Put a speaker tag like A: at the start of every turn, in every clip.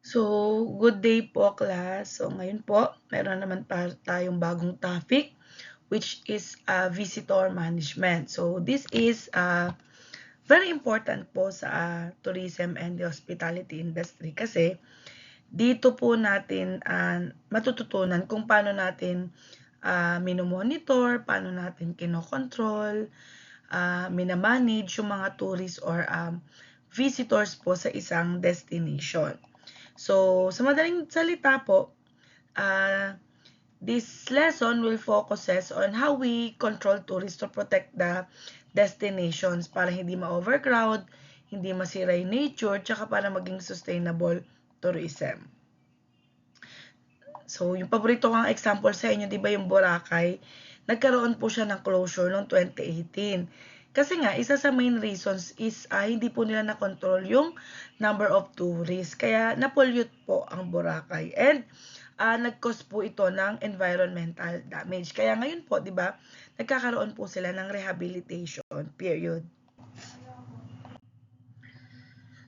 A: So, good day po class. So, ngayon po, meron naman pa tayong bagong topic which is visitor management. So, this is very important po sa tourism and the hospitality industry kasi dito po natin matututunan kung paano natin minomonitor, paano natin kinokontrol, minamanage yung mga tourists or visitors po sa isang destination. So, sa madaling salita po, this lesson will focuses on how we control tourists to protect the destinations para hindi ma-overcrowd, hindi masira yung nature, tsaka para maging sustainable tourism. So, yung paborito kong example sa inyo, di ba yung Boracay, nagkaroon po siya ng closure noong 2018. Kasi nga, isa sa main reasons is hindi po nila na-control yung number of tourists. Kaya na-pollute po ang Boracay. And nag-cause po ito ng environmental damage. Kaya ngayon po, di ba, nagkakaroon po sila ng rehabilitation period.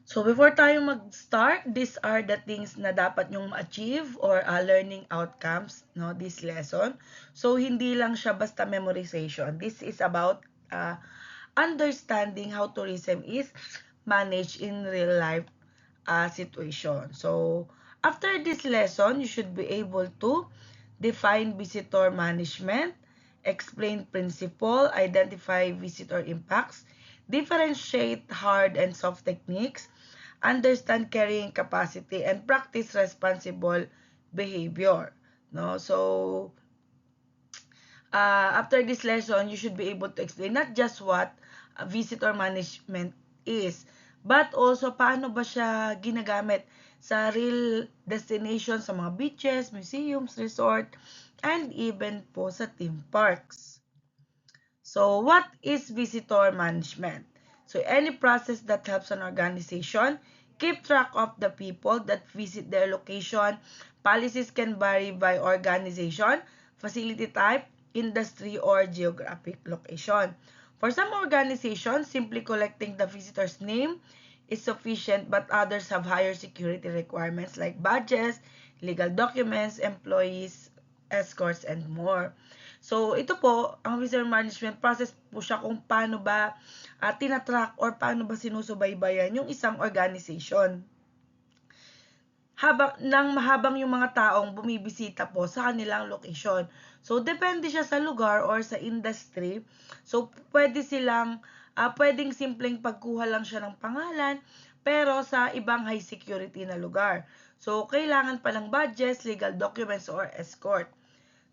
A: So, before tayo mag-start, these are the things na dapat nyong ma-achieve or learning outcomes, no, this lesson. So, hindi lang siya basta memorization. This is about understanding how tourism is managed in real life situation. So, after this lesson, you should be able to define visitor management, explain principle, identify visitor impacts, differentiate hard and soft techniques, understand carrying capacity, and practice responsible behavior. No? So, after this lesson, you should be able to explain not just what visitor management is, but also paano ba siya ginagamit sa real destination, sa mga beaches, museums, resort, and even po sa theme parks. So, what is visitor management? So, any process that helps an organization keep track of the people that visit their location. Policies can vary by organization, facility type, industry, or geographic location. For some organizations, simply collecting the visitor's name is sufficient, but others have higher security requirements like badges, legal documents, employees, escorts, and more. So, ito po, ang visitor management process po siya kung paano ba tinatrack or paano ba sinusubaybayan yung isang organization. Mahabang yung mga taong bumibisita po sa kanilang location. So, depende siya sa lugar or sa industry. So, pwedeng simpleng pagkuha lang siya ng pangalan, pero sa ibang high security na lugar. So, kailangan pa ng badges, legal documents, or escort.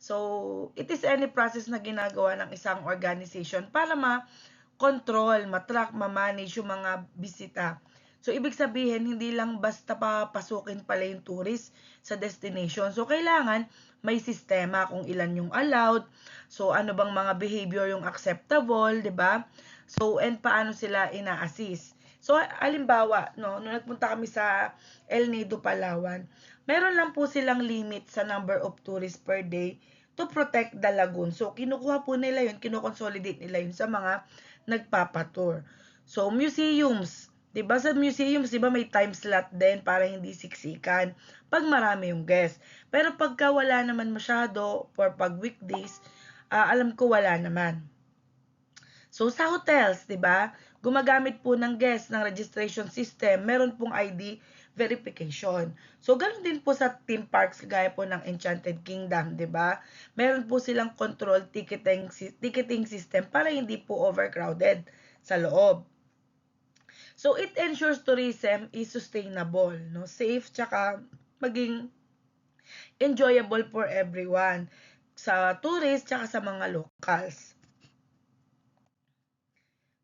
A: So, it is any process na ginagawa ng isang organization para ma-control, ma-track, ma-manage yung mga bisita. So, ibig sabihin, hindi lang basta papasukin pala yung tourist sa destination. So, kailangan may sistema kung ilan yung allowed. So, ano bang mga behavior yung acceptable, di ba? So, and paano sila ina-assist. So, halimbawa, no, nung nagpunta kami sa El Nido, Palawan, meron lang po silang limit sa number of tourists per day to protect the lagoon. So, kinukuha po nila yun, kinoconsolidate nila yun sa mga nagpapatour. So, museums. Diba sa museums, diba may time slot din para hindi siksikan pag marami yung guest. Pero pagka wala naman masyado for pag weekdays, alam ko wala naman. So, sa hotels, di ba, gumagamit po ng guest ng registration system, meron pong ID verification. So, ganoon din po sa theme parks, gaya po ng Enchanted Kingdom, di ba? Meron po silang control ticketing system para hindi po overcrowded sa loob. So, it ensures tourism is sustainable, no? Safe, tsaka maging enjoyable for everyone, sa tourists, tsaka sa mga locals.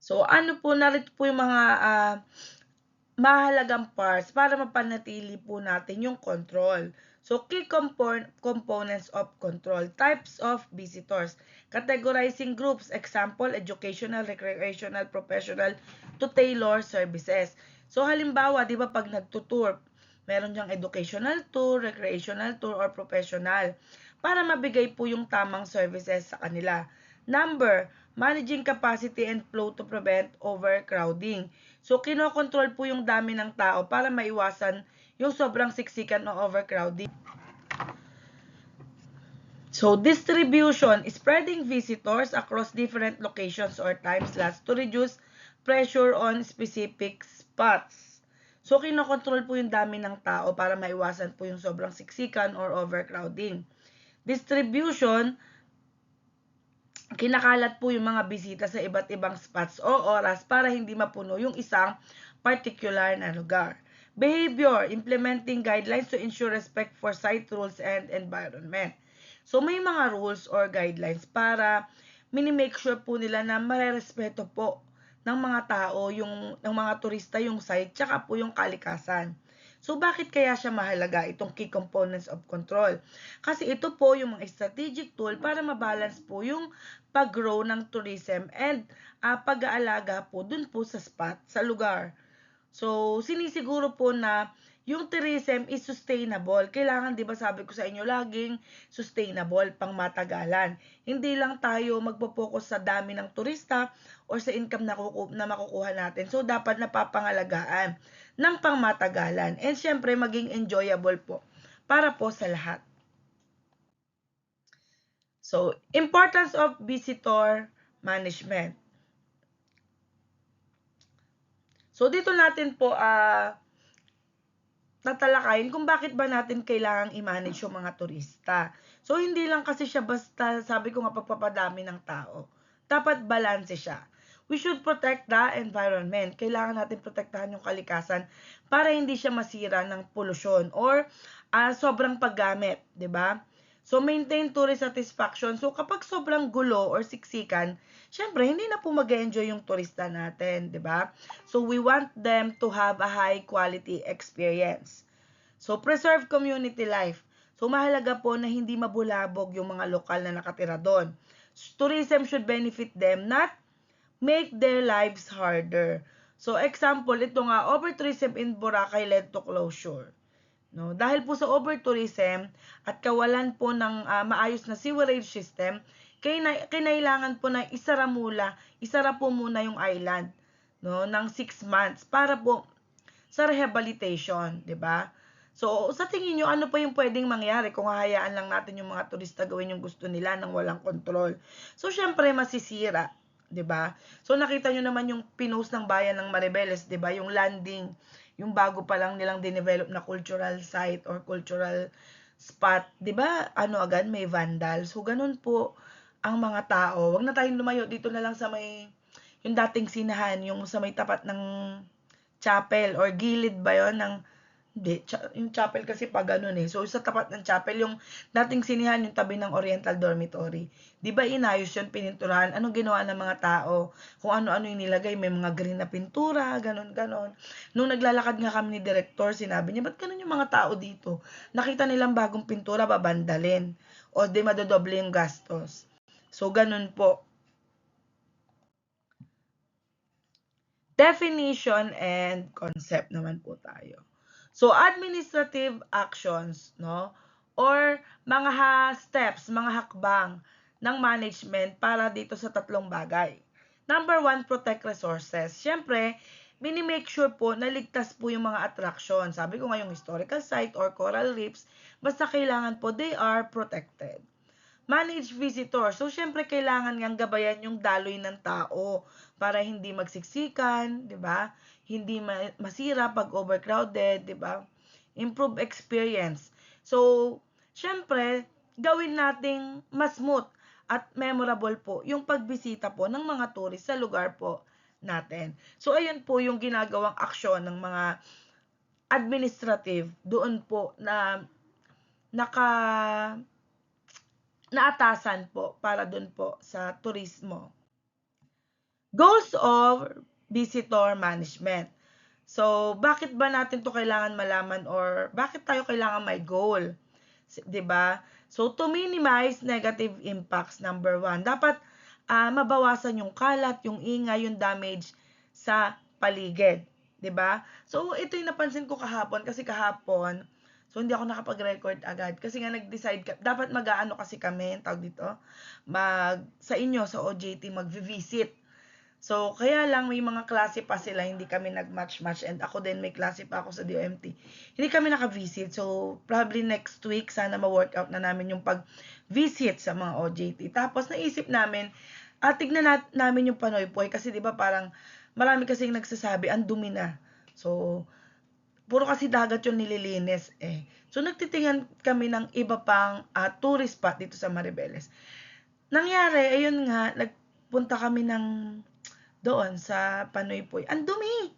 A: So, ano po, narito po yung mga mahalagang parts para mapanatili po natin yung control. So, key components of control. Types of visitors. Categorizing groups. Example, educational, recreational, professional to tailor services. So, halimbawa, di ba pag nagtutour, meron diyang educational tour, recreational tour, or professional para mabigay po yung tamang services sa kanila. Number, managing capacity and flow to prevent overcrowding. So, kinokontrol po yung dami ng tao para maiwasan yung sobrang siksikan o overcrowding. So, distribution, spreading visitors across different locations or time slots to reduce pressure on specific spots. So, kinokontrol po yung dami ng tao para maiwasan po yung sobrang siksikan or overcrowding. Distribution, kinakalat po yung mga bisita sa iba't ibang spots o oras para hindi mapuno yung isang particular na lugar. Behavior, implementing guidelines to ensure respect for site rules and environment. So, may mga rules or guidelines para minimake sure po nila na marerespeto po ng mga tao, ng mga turista yung site, tsaka po yung kalikasan. So, bakit kaya siya mahalaga, itong key components of control? Kasi ito po yung mga strategic tool para mabalance po yung pag-grow ng tourism and pag-aalaga po dun po sa spot, sa lugar. So, sinisiguro po na yung tourism is sustainable. Kailangan, di ba sabi ko sa inyo, laging sustainable, pang matagalan. Hindi lang tayo magpo-focus sa dami ng turista or sa income na makukuha natin. So, dapat napapangalagaan ng pangmatagalan. And syempre, maging enjoyable po para po sa lahat. So, importance of visitor management. So, dito natin po tatalakayin kung bakit ba natin kailangang i-manage yung mga turista. So, hindi lang kasi siya basta, sabi ko nga, pagpapadami ng tao. Dapat balanse siya. We should protect the environment. Kailangan natin protektahan yung kalikasan para hindi siya masira ng polusyon or sobrang paggamit, 'di ba? So, maintain tourist satisfaction. So, kapag sobrang gulo or siksikan, syempre, hindi na po mag-enjoy yung turista natin, di ba? So, we want them to have a high quality experience. So, preserve community life. So, mahalaga po na hindi mabulabog yung mga lokal na nakatira doon. Tourism should benefit them, not make their lives harder. So, example, ito nga, over-tourism in Boracay led to closure. No, dahil po sa over-tourism at kawalan po ng maayos na sewerage system, kinailangan po na isara po muna yung island, no, ng 6 months para po sa rehabilitation, 'di ba? So, sa tingin niyo ano pa yung pwedeng mangyari kung hahayaan lang natin yung mga turista gawin yung gusto nila nang walang control? So, syempre masisira, 'di ba? So, nakita niyo naman yung pinost ng bayan ng Maribeles, 'di ba? Yung landing, yung bago pa lang nilang dinevelop na cultural site or cultural spot, 'di ba? Ano agad may vandal. So, ganun po ang mga tao. Wag na tayong lumayo, dito na lang sa may yung dating sinahan, yung sa may tapat ng chapel or gilid ba yon ng hindi, yung chapel kasi pa ganun eh. So, sa tapat ng chapel, yung dating sinihan, yung tabi ng Oriental Dormitory. Di ba inayos yun, pininturahan? Anong ginawa ng mga tao? Kung ano-ano yung nilagay, may mga green na pintura, ganun-ganon. Nung naglalakad nga kami ni Director, sinabi niya, ba't ganun yung mga tao dito? Nakita nilang bagong pintura, babandalin. O di madodoble yung gastos. So, ganun po. Definition and concept naman po tayo. So, administrative actions, no? Or mga steps, mga hakbang ng management para dito sa tatlong bagay. Number 1, protect resources. Siyempre, minimake sure po na ligtas po yung mga attraction. Sabi ko nga yung historical site or coral reefs, basta kailangan po they are protected. Manage visitors. So, syempre, kailangan ngang gabayan yung daloy ng tao para hindi magsiksikan, di ba? Hindi masira pag overcrowded, di ba? Improve experience. So, syempre, gawin nating mas smooth at memorable po yung pagbisita po ng mga tourist sa lugar po natin. So, ayun po yung ginagawang aksyon ng mga administrative doon po na naatasan po para doon po sa turismo. Goals of visitor management. So, bakit ba natin to kailangan malaman or bakit tayo kailangan may goal? 'Di ba? So, to minimize negative impacts, number 1, dapat mabawasan yung kalat, yung ingay, yung damage sa paligid. 'Di ba? So, ito yung napansin ko kahapon kasi kahapon, so hindi ako nakapag-record agad kasi nga nag-decide dapat mag-aano kasi kami, tawag dito, sa inyo sa OJT magvi-visit. So, kaya lang may mga klase pa sila, hindi kami nag-match-match, and ako din may klase pa ako sa DOMT. Hindi kami naka-visit. So, probably next week, sana ma-workout na namin yung pag-visit sa mga OJT. Tapos, naisip namin, tignan namin yung Panoy Poy kasi 'di ba parang marami kasing nagsasabi ang dumi na. So, puro kasi dagat yung nililinis eh. So, nagtitingnan kami ng iba pang tourist spot dito sa Maribeles. Nangyari, ayun nga, nagpunta kami ng doon sa Panoy Poy. Ang dumi,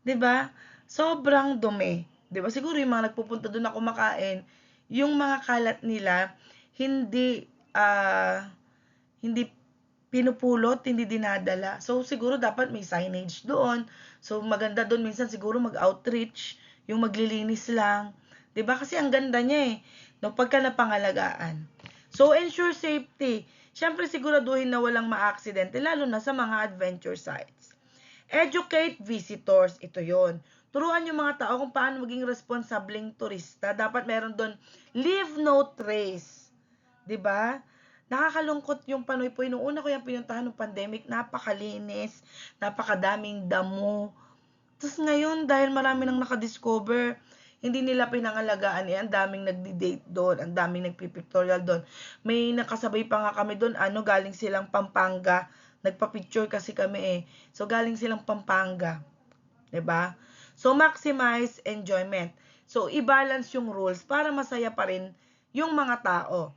A: 'di ba? Sobrang dumi. 'Di ba? Siguro yung mga nagpupunta doon na kumakain, yung mga kalat nila hindi hindi pinupulot, hindi dinadala. So, siguro dapat may signage doon. So, maganda doon minsan siguro mag-outreach, yung maglilinis lang. 'Di ba? Kasi ang ganda niya eh, no, pagka napangalagaan. So, ensure safety. Siyempre, siguraduhin na walang ma-aksidente, lalo na sa mga adventure sites. Educate visitors. Ito yon. Turuan yung mga tao kung paano maging responsableng turista. Dapat meron doon, leave no trace. 'Di ba? Nakakalungkot yung Panoy Poy. Nung una ko yung pinuntahan ng pandemic, napakalinis, napakadaming damo. Tapos ngayon, dahil marami nang nakadiscover, hindi nila pinangalagaan eh. Ang daming nagdi-date doon, ang daming nagpipictorial doon. May nakasabay pa nga kami doon, galing silang Pampanga. Nagpa-picture kasi kami eh. So, galing silang Pampanga. 'Di ba? So, maximize enjoyment. So, i-balance yung rules para masaya pa rin yung mga tao.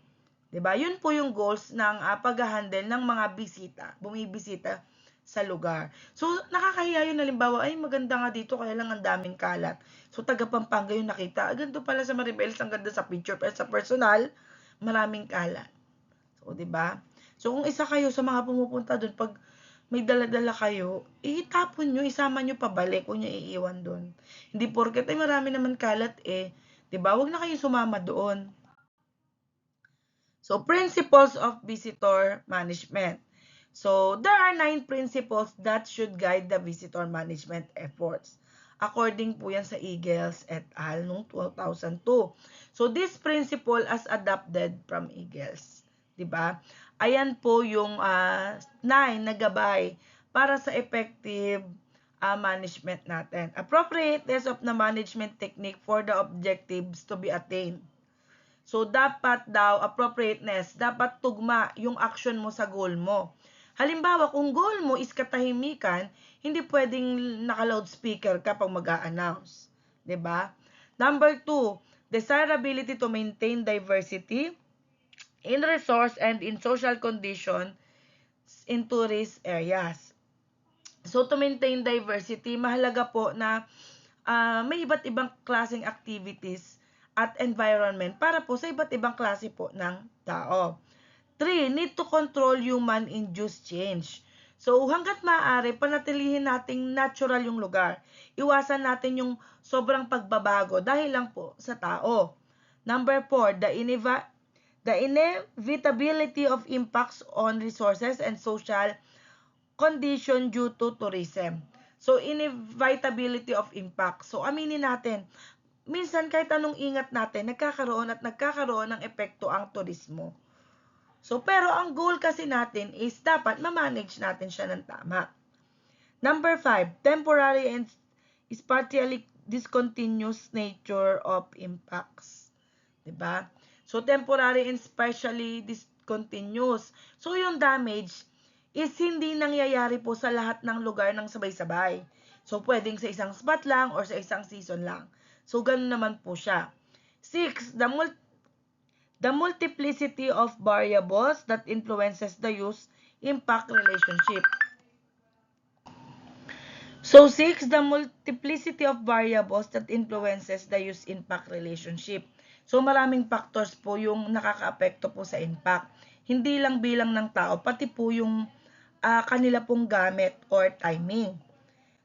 A: 'Di ba? Yun po yung goals ng pag-handle ng mga bumibisita sa lugar. So, nakakahiya yun, halimbawa, ay maganda nga dito, kaya lang ang daming kalat. So, taga Pampanga yung nakita, ganito pala sa Maribeles, ang ganda sa picture, pero sa personal, maraming kalat. So, 'di ba? So, kung isa kayo sa mga pumupunta doon, pag may dala-dala kayo, itapon nyo, isama nyo pabalik, kung nyo iiwan doon. Hindi porket, ay marami naman kalat eh. 'Di ba? Huwag na kayong sumama doon. So, principles of visitor management. So, there are 9 principles that should guide the visitor management efforts. According po yan sa Eagles et al. Noong 2002. So, this principle as adopted from Eagles. Diba? Ayan po yung 9 na gabay para sa effective management natin. Appropriateness of the management technique for the objectives to be attained. So, dapat daw, appropriateness, dapat tugma yung action mo sa goal mo. Halimbawa, kung goal mo is katahimikan, hindi pwedeng naka-loudspeaker kapag mag-a-announce. 'Di ba? Number 2, desirability to maintain diversity in resource and in social condition in tourist areas. So, to maintain diversity, mahalaga po na may iba't ibang klaseng activities at environment para po sa iba't ibang klase po ng tao. 3, need to control human-induced change. So, hanggat maaari, panatilihin nating natural yung lugar. Iwasan natin yung sobrang pagbabago dahil lang po sa tao. Number 4, the inevitability of impacts on resources and social condition due to tourism. So, inevitability of impact. So, aminin natin, minsan kahit anong ingat natin, nagkakaroon ng epekto ang turismo. So, pero ang goal kasi natin is dapat ma-manage natin siya ng tama. Number 5, temporary and spatially discontinuous nature of impacts. 'Di ba? So, temporary and spatially discontinuous. So, yung damage is hindi nangyayari po sa lahat ng lugar ng sabay-sabay. So, pwedeng sa isang spot lang or sa isang season lang. So, ganun naman po siya. 6, the multiplicity of variables that influences the use-impact relationship. So, 6, the multiplicity of variables that influences the use-impact relationship. So, maraming factors po yung nakakaapekto po sa impact. Hindi lang bilang ng tao, pati po yung kanila pong gamit or timing.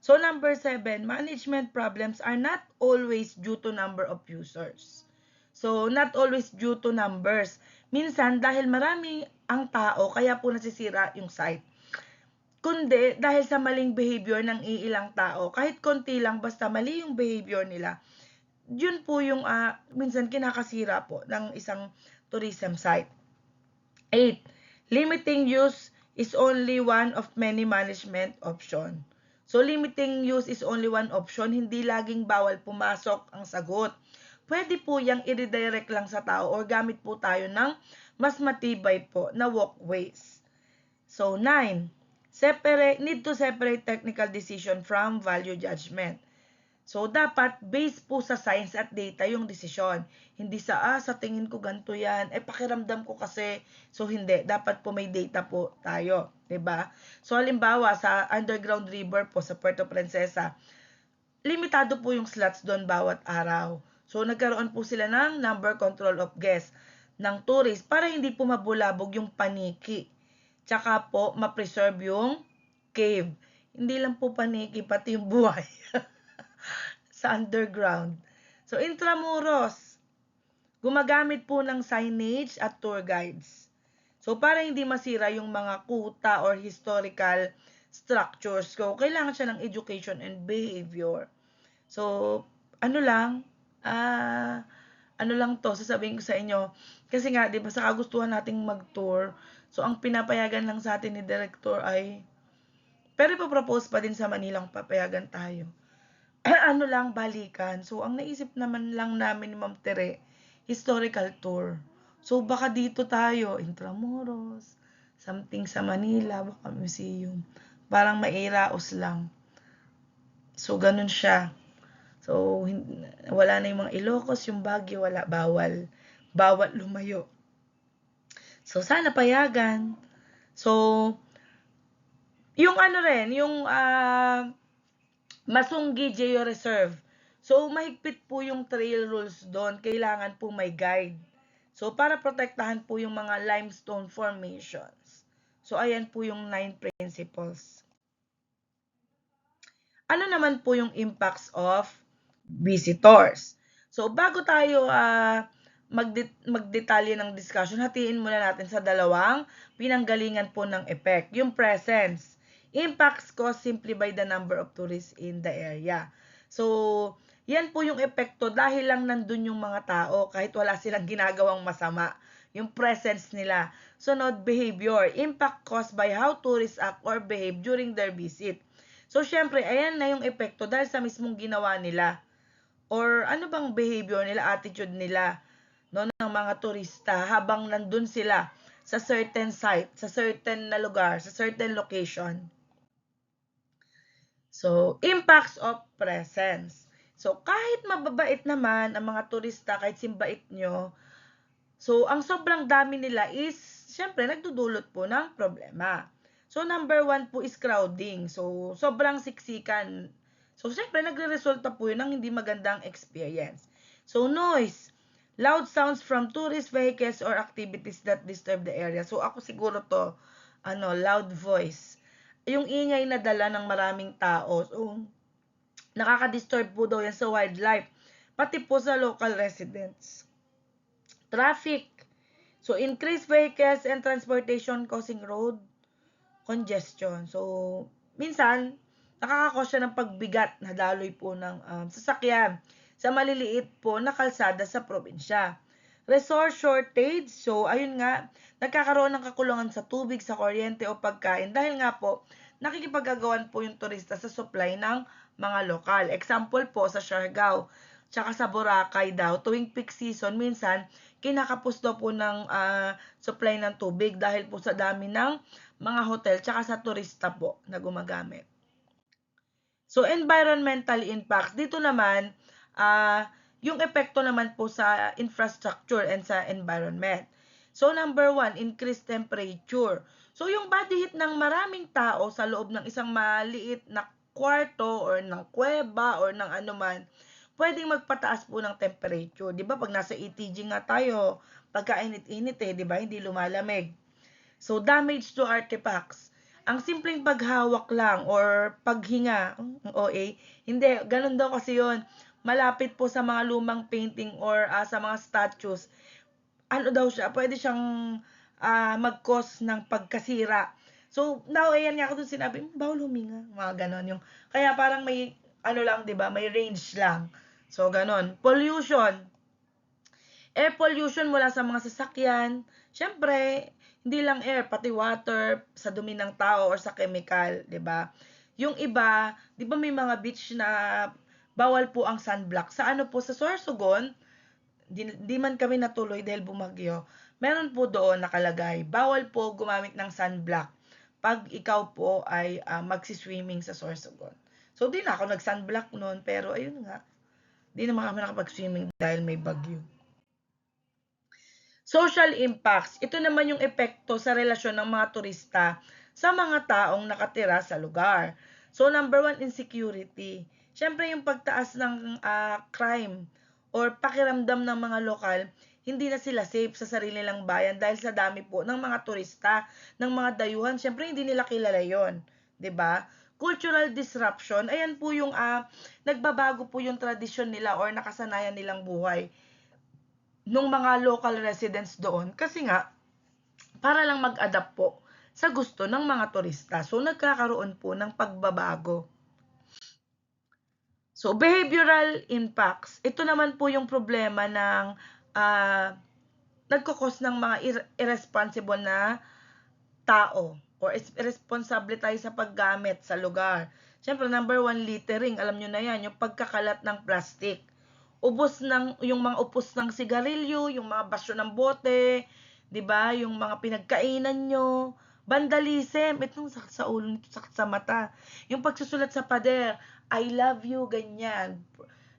A: So, number 7, management problems are not always due to number of users. So, not always due to numbers. Minsan, dahil marami ang tao, kaya po nasisira yung site. Kundi, dahil sa maling behavior ng iilang tao, kahit konti lang, basta mali yung behavior nila, yun po yung minsan kinakasira po ng isang tourism site. 8, limiting use is only one of many management option. So, limiting use is only one option. Hindi laging bawal pumasok ang sagot. Pwede po yang i-redirect lang sa tao or gamit po tayo ng mas matibay po na walkways. So, 9. Need to separate technical decision from value judgment. So, dapat based po sa science at data yung desisyon. Hindi sa tingin ko ganito yan. Pakiramdam ko kasi. So, hindi. Dapat po may data po tayo. 'Di ba? So, halimbawa, sa underground river po sa Puerto Princesa, limitado po yung slots doon bawat araw. So, nagkaroon po sila ng number control of guests ng tourist para hindi po mabulabog yung paniki. Tsaka po, ma-preserve yung cave. Hindi lang po paniki, pati yung buhay. Sa underground. So, Intramuros, gumagamit po ng signage at tour guides. So, para hindi masira yung mga kuta or historical structures ko, kailangan siya ng education and behavior. So, ano lang to, sasabihin ko sa inyo, kasi nga, di ba, sa kagustuhan nating mag-tour, so, ang pinapayagan lang sa atin ni Director ay, pero ipapropose pa din sa Manilang papayagan tayo. Ano lang, balikan. So, ang naisip naman lang namin ni Ma'am Tere, historical tour. So, baka dito tayo, Intramuros, something sa Manila, baka museum. Parang mairaos lang. So, ganun siya. So, wala na yung mga Ilocos, yung Baguio, wala, bawal. Bawal lumayo. So, sana payagan. So, yung ano rin, yung Masunggi Geo Reserve. So, mahigpit po yung trail rules doon. Kailangan po may guide. So, para protektahan po yung mga limestone formations. So, ayan po yung 9 principles. Ano naman po yung impacts of visitors? So, bago tayo magdetalye ng discussion, hatiin muna natin sa dalawang pinanggalingan po ng effect. Yung presence. Impacts caused simply by the number of tourists in the area. So, yan po yung epekto dahil lang nandun yung mga tao kahit wala silang ginagawang masama. Yung presence nila. Sunod, behavior. Impact caused by how tourists act or behave during their visit. So, syempre, ayan na yung epekto dahil sa mismong ginawa nila. Or ano bang behavior nila, attitude nila, no, ng mga turista habang nandun sila sa certain site, sa certain na lugar, sa certain location. So, impacts of presence. So, kahit mababait naman ang mga turista, kahit simbait nyo, so, ang sobrang dami nila is, syempre, nagdudulot po ng problema. So, number 1 po is crowding. So, sobrang siksikan. So, syempre, nagre-resulta po yun ng hindi magandang experience. So, noise. Loud sounds from tourist vehicles or activities that disturb the area. So, ako siguro to, loud voice. Yung ingay na dala ng maraming tao. So, nakaka-disturb po daw yan sa wildlife. Pati po sa local residents. Traffic. So, increased vehicles and transportation causing road congestion. So, minsan, nakakakos siya ng pagbigat na daloy po ng sasakyan sa maliliit po na kalsada sa probinsya. Resource shortage. So, ayun nga, nagkakaroon ng kakulangan sa tubig, sa kuryente o pagkain dahil nga po, nakikipagagawan po yung turista sa supply ng mga lokal. Example po sa Siargao, tsaka sa Boracay daw, tuwing peak season, minsan, kinakapos daw po ng supply ng tubig dahil po sa dami ng mga hotel, tsaka sa turista po na gumagamit. So, environmental impacts. Dito naman, yung epekto naman po sa infrastructure and sa environment. So, number 1, increased temperature. So, yung body heat ng maraming tao sa loob ng isang maliit na kwarto or ng kuweba or ng anuman, pwedeng magpataas po ng temperature. Di ba? Pag nasa ETG nga tayo, pagkainit-init di ba? Hindi lumalamig. So, damage to artifacts. Ang simpleng paghawak lang or paghinga, OA, hindi, ganun daw kasi yun. Malapit po sa mga lumang painting or sa mga statues, ano daw siya, pwede siyang mag-cause ng pagkasira. So, now, ayan nga ako dun sinabi, bawal huminga, mga ganon yung, kaya parang may, lang, di ba, may range lang. So, ganon. Pollution. Air pollution mula sa mga sasakyan. Siyempre, hindi lang air, pati water, sa dumi ng tao or sa chemical, 'di ba? Yung iba, 'di ba may mga beach na bawal po ang sunblock. Sa ano po, sa Sorsogon, di man kami natuloy dahil bumagyo. Meron po doon nakalagay, bawal po gumamit ng sunblock pag ikaw po ay magsiswimming sa Sorsogon. So, di na ako nag-sunblock noon, pero ayun nga, di naman kami nakapag-swimming dahil may bagyo. Social impacts, ito naman yung epekto sa relasyon ng mga turista sa mga taong nakatira sa lugar. So, number 1, insecurity. Siyempre, yung pagtaas ng crime or pakiramdam ng mga lokal, hindi na sila safe sa sarili nilang bayan dahil sa dami po ng mga turista, ng mga dayuhan. Siyempre, hindi nila kilala yon, 'di ba? Cultural disruption, ayan po yung nagbabago po yung tradisyon nila or nakasanayan nilang buhay nung mga local residents doon kasi nga para lang mag-adapt po sa gusto ng mga turista. So nagkakaroon po ng pagbabago. So behavioral impacts, ito naman po yung problema ng nagkokos ng mga irresponsible na tao or irresponsible tayo sa paggamit sa lugar. Siyempre, number 1, littering. Alam nyo na yan, yung pagkakalat ng plastic. Yung mga upos ng sigarilyo, yung mga basyo ng bote, 'di ba? Yung mga pinagkainan nyo, vandalism, itong sakit sa ulo, sakit sa mata. Yung pagsusulat sa pader, I love you, ganyan.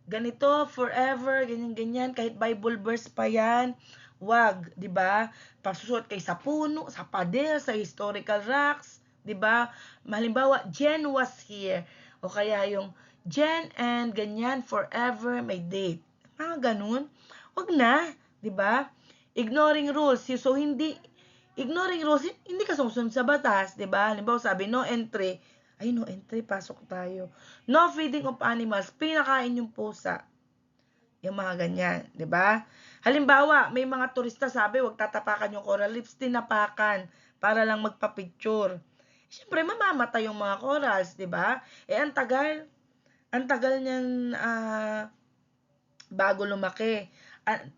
A: Ganito, forever, ganyan-ganyan, kahit Bible verse pa yan. Wag, 'di ba? Pagsusulat kay sa puno, sa pader, sa historical rocks, 'di ba? Halimbawa, Jen was here. O kaya yung Jen and ganyan forever may date. Mga ganun. Wag na, 'di ba? Ignoring rules. So ignoring rules, hindi ka sumusunod sa batas, 'di ba? Halimbawa, sabi no entry. Ay, no entry, pasok tayo. No feeding of animals, pinakain yung pusa. Yung mga ganyan, 'di ba? Halimbawa, may mga turista sabi, wag tatapakan yung coral reefs, tinapakan para lang magpa-picture. Siyempre, mamamatay yung mga corals, 'di ba? Ang tagal niyan bago lumaki. Ang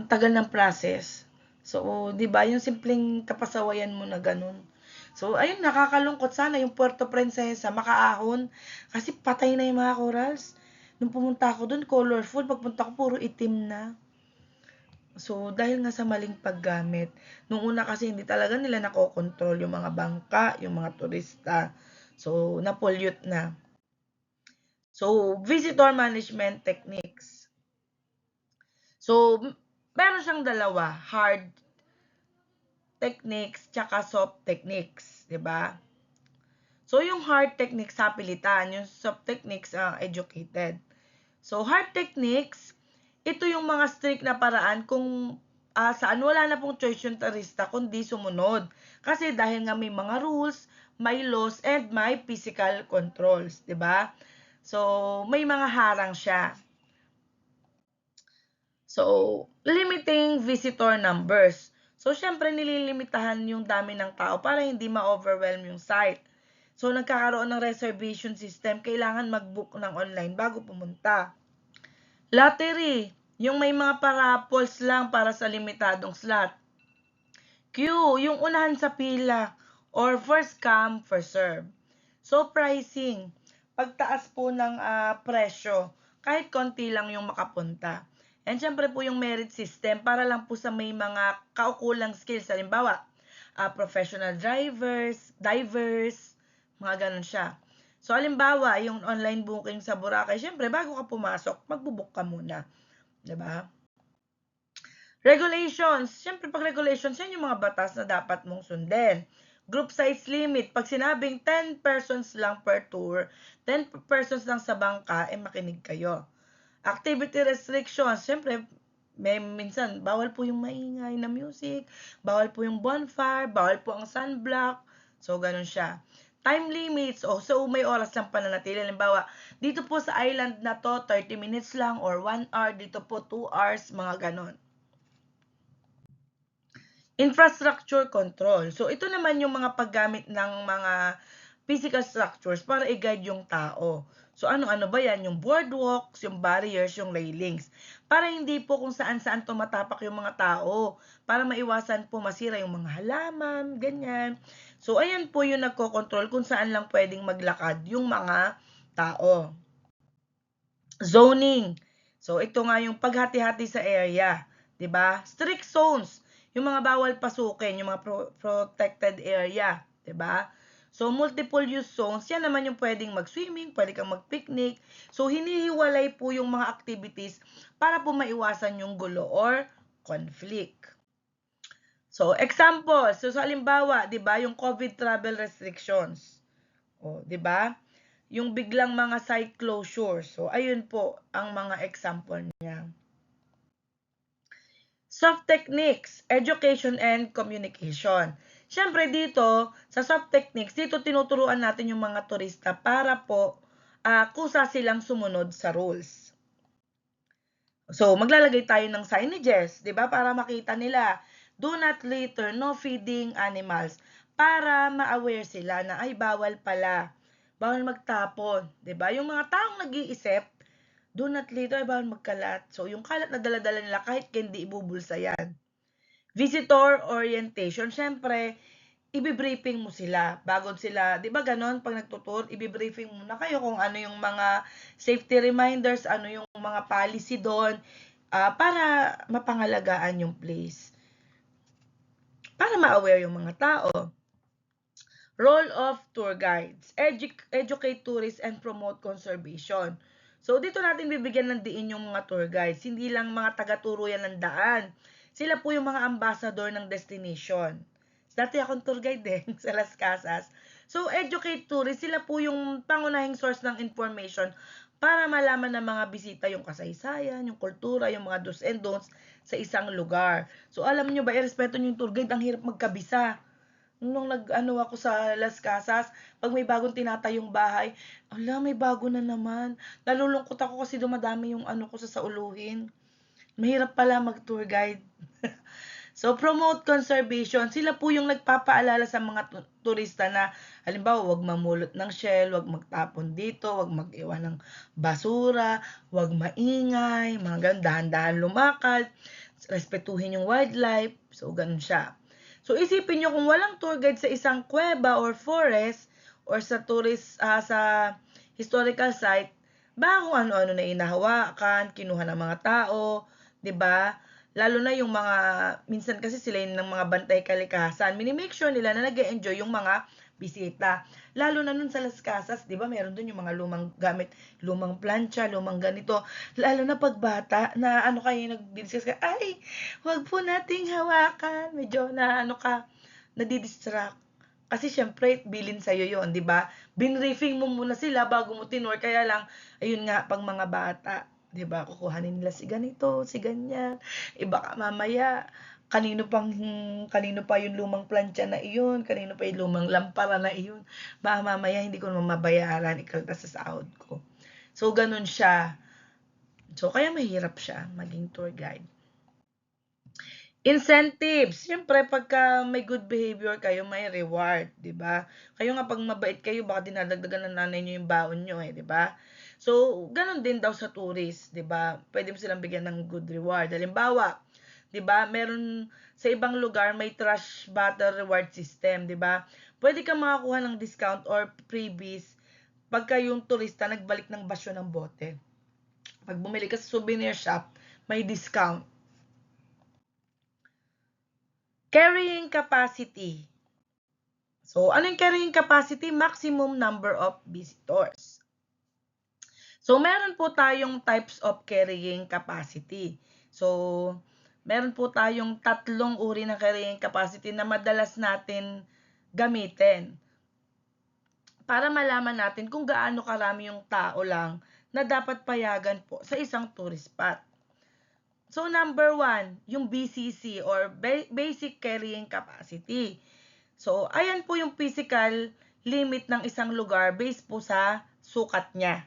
A: tagal ng process. So, 'di ba, yung simpleng kapasawayan mo na ganun. So, ayun, nakakalungkot sana yung Puerto Princesa makaahon kasi patay na yung mga corals. Nung pumunta ako doon, colorful. Pagpunta ko, puro itim na. So, dahil nga sa maling paggamit. Nung una kasi hindi talaga nila nakokontrol yung mga bangka, yung mga turista. So, na-pollute na. So, visitor management techniques. So, meron siyang dalawa, hard techniques tsaka soft techniques, 'di ba? So, yung hard techniques sa pilitan, yung soft techniques educated. So, hard techniques, ito yung mga strict na paraan kung saan wala na pong choice yung turista kundi sumunod. Kasi dahil nga may mga rules, may laws, and may physical controls, 'di ba? So, may mga harang siya. So, limiting visitor numbers. So, syempre nililimitahan yung dami ng tao para hindi ma-overwhelm yung site. So, nagkakaroon ng reservation system, kailangan mag-book ng online bago pumunta. Lottery, yung may mga parapols lang para sa limitadong slot. Queue, yung unahan sa pila or first come, first serve. So, pricing, pagtaas po ng presyo, kahit konti lang yung makapunta. And syempre po yung merit system para lang po sa may mga kaukulang skills. Halimbawa, professional divers, mga ganun siya. So, halimbawa, yung online booking sa Boracay, syempre, bago ka pumasok, magbubook ka muna. 'Di ba? Regulations. Syempre, pag regulations, yan yung mga batas na dapat mong sundin. Group size limit. Pag sinabing 10 persons lang per tour, 10 persons lang sa bangka, makinig kayo. Activity restrictions. Syempre, minsan, bawal po yung maingay na music, bawal po yung bonfire, bawal po ang sunblock. So, ganun siya. Time limits, so may oras lang pananatili. Halimbawa, dito po sa island na to, 30 minutes lang or 1 hour, dito po 2 hours, mga ganon. Infrastructure control. So, ito naman yung mga paggamit ng mga physical structures para i-guide yung tao. So, ano-ano ba yan? Yung boardwalks, yung barriers, yung railings. Para hindi po kung saan-saan tumatapak yung mga tao. Para maiwasan po masira yung mga halaman, ganyan. So, ayan po yung nagko-control kung saan lang pwedeng maglakad yung mga tao. Zoning. So, ito nga yung paghati-hati sa area. 'Di ba? Strict zones. Yung mga bawal pasukin, yung mga protected area. 'Di ba? So, multiple use zones, yan naman yung pwedeng mag-swimming, pwede kang mag-picnic. So, hinihiwalay po yung mga activities para po maiwasan yung gulo or conflict. So, example, so sa halimbawa, 'di ba, yung COVID travel restrictions. O, 'di ba? Yung biglang mga site closure. So, ayun po ang mga example niya. Soft techniques, education and communication. Siyempre dito, sa soft techniques, dito tinuturuan natin yung mga turista para po kusa silang sumunod sa rules. So, maglalagay tayo ng signages, 'di ba? Para makita nila, do not litter, no feeding animals. Para ma-aware sila na ay bawal pala. Bawal magtapon, 'di ba? Yung mga taong nag-iisip, do not litter, bawal magkalat. So, yung kalat na dala-dala nila kahit hindi ibubulsa yan. Visitor orientation, syempre, ibi-briefing mo sila bago sila, 'di ba ganon, pag nagtutur, ibi-briefing muna kayo kung ano yung mga safety reminders, ano yung mga policy doon, para mapangalagaan yung place. Para ma-aware yung mga tao. Role of tour guides, educate tourists and promote conservation. So, dito natin bibigyan ng diin yung mga tour guides. Hindi lang mga taga-turo yan ng daan. Sila po yung mga ambassador ng destination. Dati akong tour guide din sa Las Casas. So, educate tourists, sila po yung pangunahing source ng information para malaman ng mga bisita yung kasaysayan, yung kultura, yung mga do's and don'ts sa isang lugar. So, alam nyo ba, irespeto nyo yung tour guide, ang hirap magkabisa. Nung nag-ano ako sa Las Casas, pag may bagong tinatayong bahay, ala, may bago na naman. Nalulungkot ako kasi dumadami yung ano ko sa sauluhin. Mahirap pala mag-tour guide. So, promote conservation. Sila po yung nagpapaalala sa mga turista na, halimbawa, wag mamulot ng shell, wag magtapon dito, wag mag-iwan ng basura, wag maingay, mga ganun, dahan-dahan lumakad, respetuhin yung wildlife. So, ganun siya. So, isipin nyo kung walang tour guide sa isang kuweba or forest or sa sa historical site, ba kung ano-ano na inahawakan, kinuha ng mga tao, 'di ba? Lalo na yung mga, minsan kasi sila yung ng mga bantay kalikasan, mini-make sure nila na nag-e-enjoy yung mga bisita. Lalo na nun sa Las Casas, 'di ba? Meron dun yung mga lumang gamit, lumang plancha, lumang ganito. Lalo na pagbata na ano kayo nag-discuss ka, ay, wag po nating hawakan. Medyo na ano ka, nadidistract. Kasi syempre, bilin sa'yo yun, di ba? Binriefing mo muna sila bago mo tinur. Kaya lang, ayun nga, pang mga bata, di ba? Kukuhanin nila si ganito, si ganyan. Iba ka mamaya, kanino pa yung lumang plancha na iyon, kanino pa yung lumang lampara na iyon. Baka mamaya hindi ko naman mabayaran, ikaltas sa sahod ko. So, ganun siya. So, kaya mahirap siya maging tour guide. Incentives. Siyempre, pagka may good behavior kayo, may reward, di ba? Kayo nga, pag mabait kayo, baka dinadagdagan ng nanay nyo yung baon nyo, di ba? So, ganun din daw sa tourist, di ba? Pwede mo silang bigyan ng good reward. Halimbawa, di ba, meron sa ibang lugar, may trash bottle reward system, di ba? Pwede kang makakuha ng discount or freebies pagka yung turista nagbalik ng basyo ng bote. Pag bumili ka sa souvenir shop, may discount. Carrying capacity. So, ano yung carrying capacity? Maximum number of visitors. So, meron po tayong types of carrying capacity. So, meron po tayong tatlong uri ng carrying capacity na madalas natin gamitin para malaman natin kung gaano karami yung tao lang na dapat payagan po sa isang tourist spot. So, number 1, yung BCC or Basic Carrying Capacity. So, ayan po yung physical limit ng isang lugar based po sa sukat niya.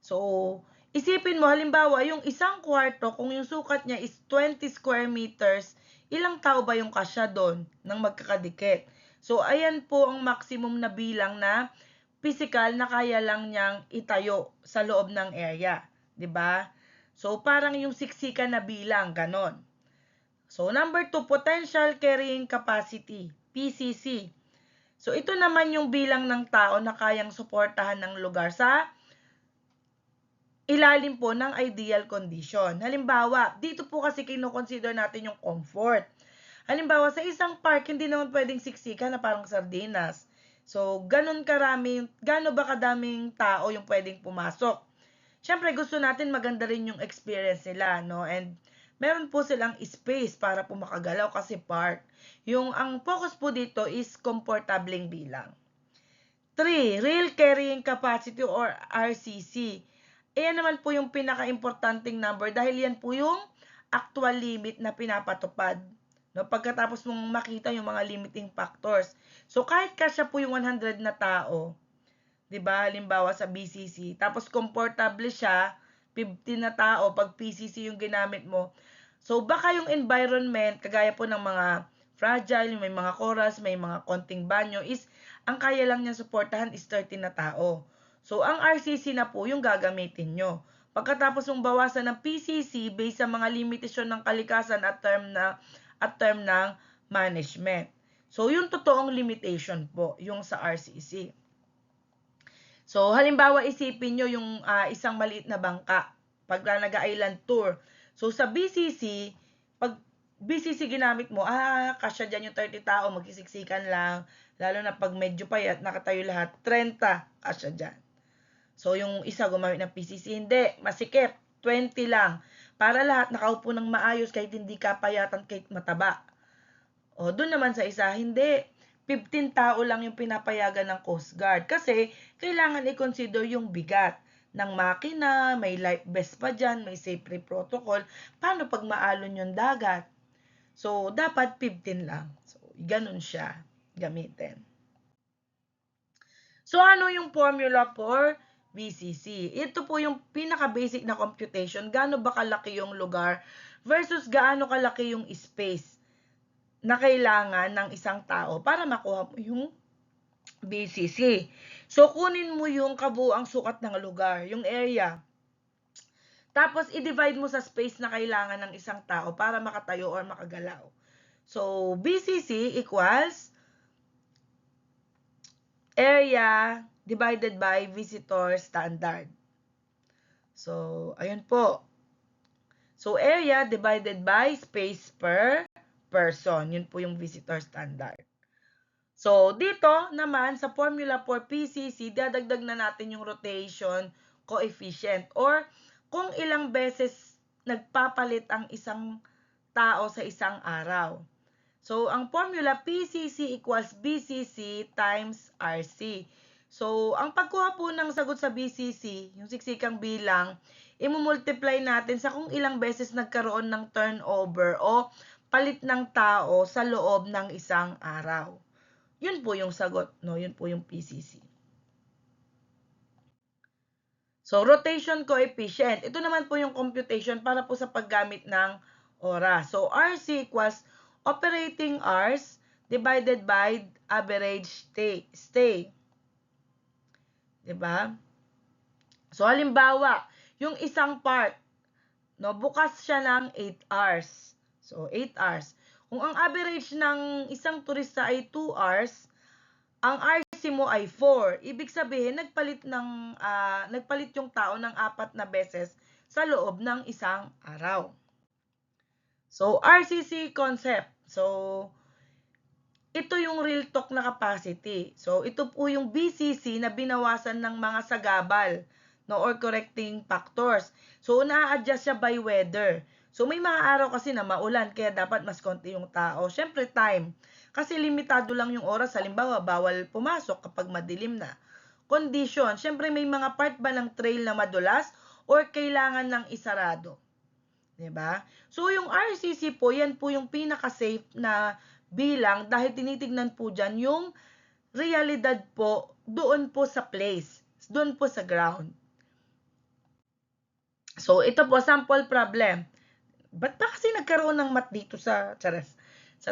A: So, isipin mo, halimbawa, yung isang kwarto, kung yung sukat niya is 20 square meters, ilang tao ba yung kasya doon ng magkakadikit? So, ayan po ang maximum na bilang na physical na kaya lang niyang itayo sa loob ng area, 'di ba? So parang yung siksikan na bilang ganon. So number 2, potential carrying capacity, PCC. So ito naman yung bilang ng tao na kayang suportahan ng lugar sa ilalim po ng ideal condition. Halimbawa, dito po kasi kino-consider natin yung comfort. Halimbawa, sa isang park, hindi naman pwedeng siksikan na parang sardinas. So, gano'n ba kadaming tao yung pwedeng pumasok? Siyempre, gusto natin maganda rin yung experience nila, no? And meron po silang space para po makagalaw kasi park. Ang focus po dito is komportableng bilang. 3, real carrying capacity or RCC. Ayan naman po yung pinaka-importanting number dahil yan po yung actual limit na pinapatupad. No, pagkatapos mong makita yung mga limiting factors. So, kahit kasya po yung 100 na tao, 'di ba? Halimbawa sa BCC, tapos comfortable siya, 50 na tao pag PCC yung ginamit mo. So, baka yung environment, kagaya po ng mga fragile, may mga chorus, may mga konting banyo, is ang kaya lang niya suportahan is 30 na tao. So, ang RCC na po yung gagamitin nyo. Pagkatapos mong bawasan ng PCC based sa mga limitasyon ng kalikasan at term ng management. So, yung totoong limitation po, yung sa RCC. So, halimbawa isipin nyo yung isang maliit na bangka pag nag-island tour. So, sa BCC, pag BCC ginamit mo, kasya dyan yung 30 tao, magkisiksikan lang. Lalo na pag medyo payat, nakatayo lahat, 30 kasya dyan. So, yung isa gumamit ng PCC, hindi, masikip, 20 lang. Para lahat nakaupo ng maayos kahit hindi kapayatan, kahit mataba. O, doon naman sa isa, hindi. 15 tao lang yung pinapayagan ng Coast Guard. Kasi, kailangan i-consider yung bigat ng makina, may life vest pa dyan, may safety protocol. Paano pag maalon yung dagat? So, dapat 15 lang. So, ganun siya gamitin. So, ano yung formula for BCC? Ito po yung pinaka-basic na computation. Gaano ba kalaki yung lugar versus gaano kalaki yung space na kailangan ng isang tao para makuha mo yung BCC. So, kunin mo yung kabuuang sukat ng lugar, yung area. Tapos, i-divide mo sa space na kailangan ng isang tao para makatayo or makagalaw. So, BCC equals area divided by visitor standard. So, ayun po. So, area divided by space per person. Yun po yung visitor standard. So, dito naman sa formula for PCC, dadagdag na natin yung rotation coefficient or kung ilang beses nagpapalit ang isang tao sa isang araw. So, ang formula PCC equals BCC times RC. So, ang pagkuha po ng sagot sa BCC, yung siksikang bilang, imumultiply natin sa kung ilang beses nagkaroon ng turnover o palit ng tao sa loob ng isang araw. Yun po yung sagot, no? Yun po yung PCC. So, rotation coefficient. Ito naman po yung computation para po sa paggamit ng oras. So, RC equals operating hours divided by average stay. Diba? So, halimbawa, yung isang park, no, bukas siya ng 8 hours. So, 8 hours. Kung ang average ng isang turista ay 2 hours, ang RC mo ay 4. Ibig sabihin, nagpalit yung tao ng 4 na beses sa loob ng isang araw. So, RCC concept. So, ito yung real talk na capacity. So, ito po yung BCC na binawasan ng mga sagabal, no, or correcting factors. So, na-adjust siya by weather. So, may mga araw kasi na maulan, kaya dapat mas konti yung tao. Siyempre, time. Kasi limitado lang yung oras. Halimbawa, bawal pumasok kapag madilim na. Condition. Siyempre, may mga part ba ng trail na madulas or kailangan ng isarado? Diba? So, yung RCC po, yan po yung pinaka-safe na bilang dahil tinitignan po dyan yung realidad po doon po sa place, doon po sa ground. So, ito po, sample problem. Ba't ba kasi nagkaroon ng mat dito sa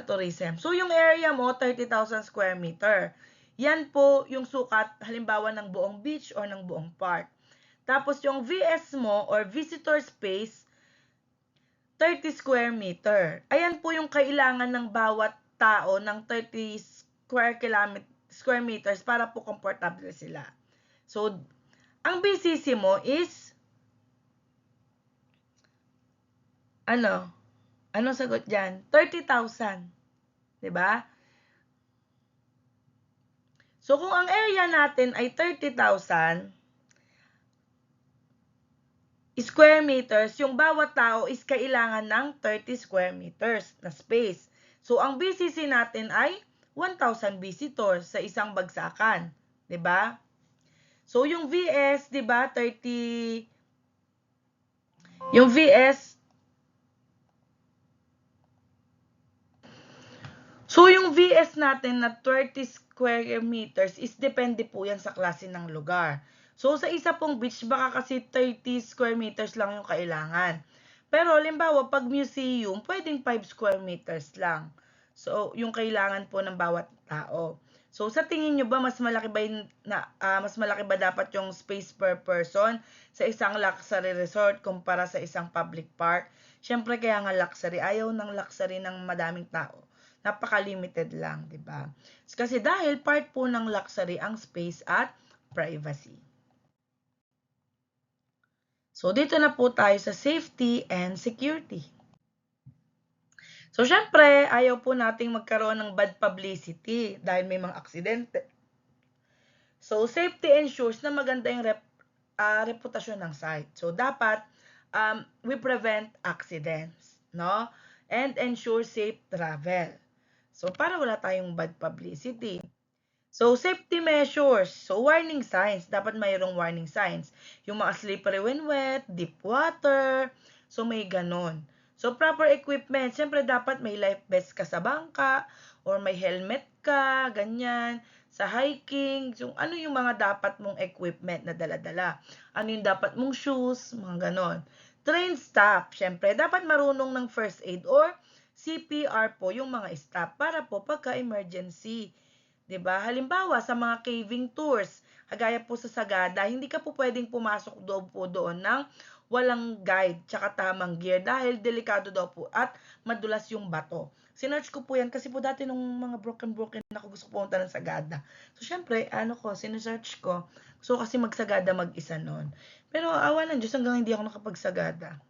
A: tourism? So, yung area mo, 30,000 square meter. Yan po yung sukat halimbawa ng buong beach or ng buong park. Tapos yung VS mo or visitor space, 30 square meter. Ayan po yung kailangan ng bawat tao ng 30 square meters para po komportable sila. So, ang BCC mo is anong sagot dyan? 30,000. Diba? So, kung ang area natin ay 30,000 square meters, yung bawat tao is kailangan ng 30 square meters na space. So, ang BCC natin ay 1,000 visitors sa isang bagsakan. 'Di ba? So, yung VS, 'di ba, 30, yung VS, so yung VS natin na 30 square meters is depende po yan sa klase ng lugar. So, sa isa pong beach, baka kasi 30 square meters lang yung kailangan. Pero, limbawa, pag museum, pwedeng 5 square meters lang. So, yung kailangan po ng bawat tao. So, sa tingin nyo ba, mas malaki ba dapat yung space per person sa isang luxury resort kumpara sa isang public park? Siyempre, kaya nga luxury. Ayaw ng luxury ng madaming tao. Napaka-limited lang, 'di ba? Kasi dahil part po ng luxury ang space at privacy. So, dito na po tayo sa safety and security. So, syempre, ayaw po nating magkaroon ng bad publicity dahil may mga aksidente. So, safety ensures na maganda yung reputasyon ng site. So, dapat we prevent accidents, no? And ensure safe travel. So, para wala tayong bad publicity. So, safety measures. So, warning signs. Dapat mayroong warning signs. Yung mga slippery when wet, deep water. So, may ganon. So, proper equipment. Siyempre, dapat may life vest ka sa bangka or may helmet ka, ganyan. Sa hiking. So, ano yung mga dapat mong equipment na dala-dala? Ano yung dapat mong shoes? Mga ganon. Trained staff. Siyempre, dapat marunong ng first aid or CPR po yung mga staff para po pagka-emergency. 'Di ba? Halimbawa, sa mga caving tours, kagaya po sa Sagada, hindi ka po pwedeng pumasok doon ng walang guide tsaka tamang gear dahil delikado daw po at madulas yung bato. Sinearch ko po yan kasi po dati nung mga broken ako gusto pumunta ng Sagada. So, syempre, sinesearch ko. So, kasi magsagada mag-isa nun. Pero, awa ng Diyos, hanggang hindi ako nakapagsagada.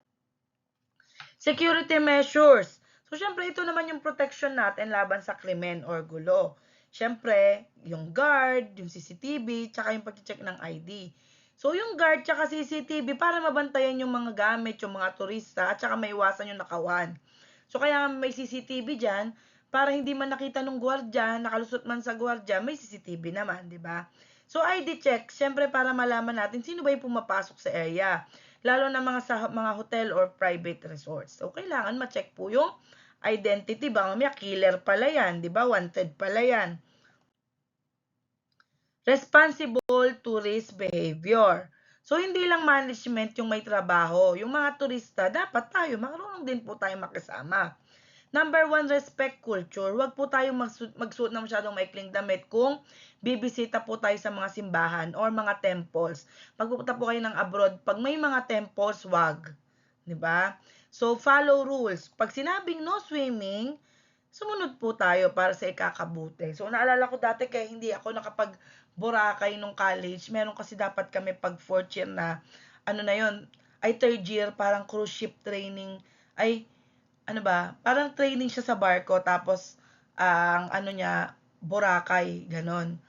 A: Security measures. So, syempre, ito naman yung protection natin laban sa krimen or gulo. Syempre, yung guard, yung CCTV, tsaka yung pag-check ng ID. So, yung guard tsaka CCTV para mabantayan yung mga gamit, yung mga turista, at tsaka maiwasan yung nakawan. So, kaya may CCTV dyan, para hindi man nakita ng gwardiya, nakalusot man sa gwardiya, may CCTV naman, di ba? So, ID check, syempre para malaman natin sino ba yung pumapasok sa area. Lalo na sa mga hotel or private resorts. So, kailangan ma-check po yung identity. Baka mamaya killer pala yan, di ba? Wanted pala yan. Responsible tourist behavior. So, hindi lang management yung may trabaho. Yung mga turista, dapat tayo, marunong din po tayo makisama. Number 1, respect culture. Huwag po tayo magsuot ng masyadong maikling damit kung bibisita po tayo sa mga simbahan or mga temples. Pagpupunta po kayo ng abroad, pag may mga temples, wag. 'Di ba? So, follow rules. Pag sinabing no swimming, sumunod po tayo para sa ikakabuti. So, naalala ko dati kaya hindi ako nakapag-Boracay nung college. Meron kasi dapat kami pag 4th year na, ay 3rd year, parang cruise ship training, parang training siya sa barko, tapos, ang Boracay, ganon.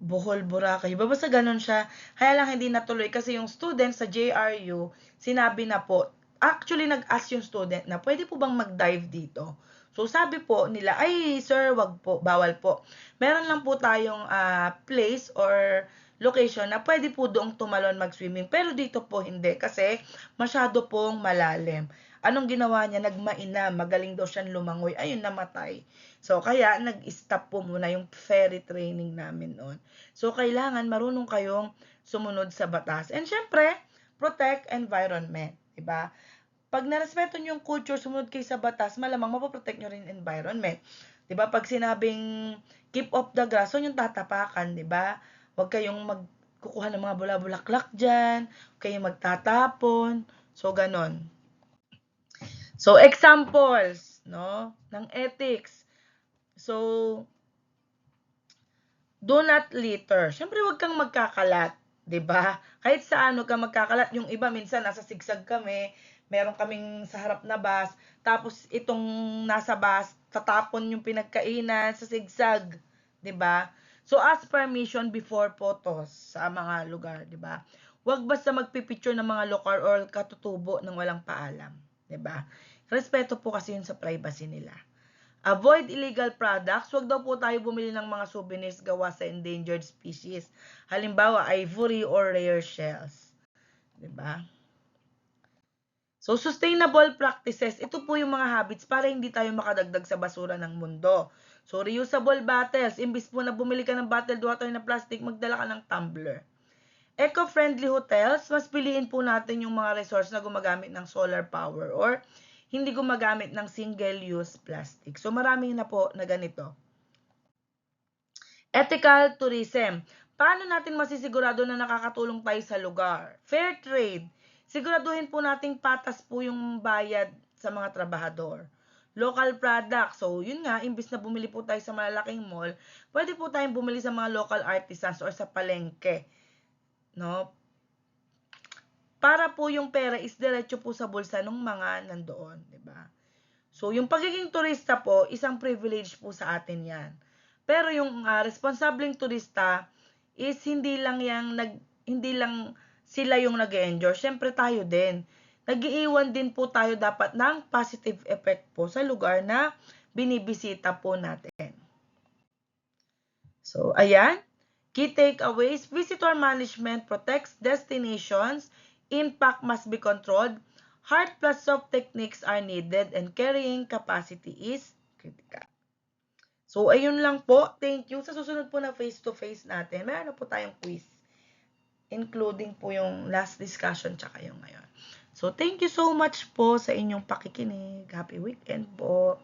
A: Bohol, Boracay. Basta ganon siya. Kaya lang hindi natuloy kasi yung student sa JRU, sinabi na po, actually nag-ask yung student na, pwede po bang mag-dive dito? So, sabi po nila, ay sir, wag po, bawal po. Meron lang po tayong place or location na pwede po doong tumalon mag-swimming. Pero dito po hindi kasi masyado pong malalim. Anong ginawa niya? Nagmaina, magaling daw siyang lumangoy. Ayun, namatay. So, kaya nag-stop po muna yung ferry training namin noon. So, kailangan marunong kayong sumunod sa batas. And syempre, protect environment. Diba? Pag narespeto nyo yung culture, sumunod kayo sa batas, malamang mapoprotect nyo rin environment. 'Di ba? Pag sinabing keep off the grass, so yung tatapakan, 'di ba? Huwag kayong magkukuha ng mga bula-bulaklak diyan, huwag kayong magtatapon. So ganon. So examples, no, ng ethics. So do not litter. Siyempre, huwag kang magkakalat, 'di ba? Kahit saan huwag kang magkakalat. Yung iba minsan nasa sigsag kami, meron kaming sa harap na bus, tapos itong nasa bus, tatapon yung pinagkainan sa sigsag, 'di ba? So ask permission before photos sa mga lugar, 'di ba? Huwag basta magpipicture ng mga lokal or katutubo ng walang paalam, 'di ba? Respeto po kasi yun sa privacy nila. Avoid illegal products. Huwag daw po tayo bumili ng mga souvenirs gawa sa endangered species. Halimbawa, ivory or rare shells. 'Di ba? So, sustainable practices. Ito po yung mga habits para hindi tayo makadagdag sa basura ng mundo. So, reusable bottles. Imbis po na bumili ka ng bottled water na plastic, magdala ka ng tumbler. Eco-friendly hotels, mas piliin po natin yung mga resorts na gumagamit ng solar power or hindi gumagamit ng single-use plastic. So, marami na po na ganito. Ethical tourism. Paano natin masisigurado na nakakatulong tayo sa lugar? Fair trade. Siguraduhin po nating patas po yung bayad sa mga trabahador. Local products. So, yun nga, imbis na bumili po tayo sa malalaking mall, pwede po tayong bumili sa mga local artisans or sa palengke. No? Para po yung pera is diretso po sa bulsa ng mga nandoon, 'di ba? So, yung pagiging turista po, isang privilege po sa atin 'yan. Pero yung responsableng turista is hindi lang sila yung nag-e-enjoy, syempre tayo din. Nag-iiwan din po tayo dapat ng positive effect po sa lugar na binibisita po natin. So, ayan. Key takeaways, visitor management protects destinations, impact must be controlled, hard plus soft techniques are needed, and carrying capacity is critical. So, ayun lang po. Thank you. Sa susunod po na face-to-face natin, mayroon po tayong quiz, including po yung last discussion tsaka yung ngayon. So, thank you so much po sa inyong pakikinig. Happy weekend po.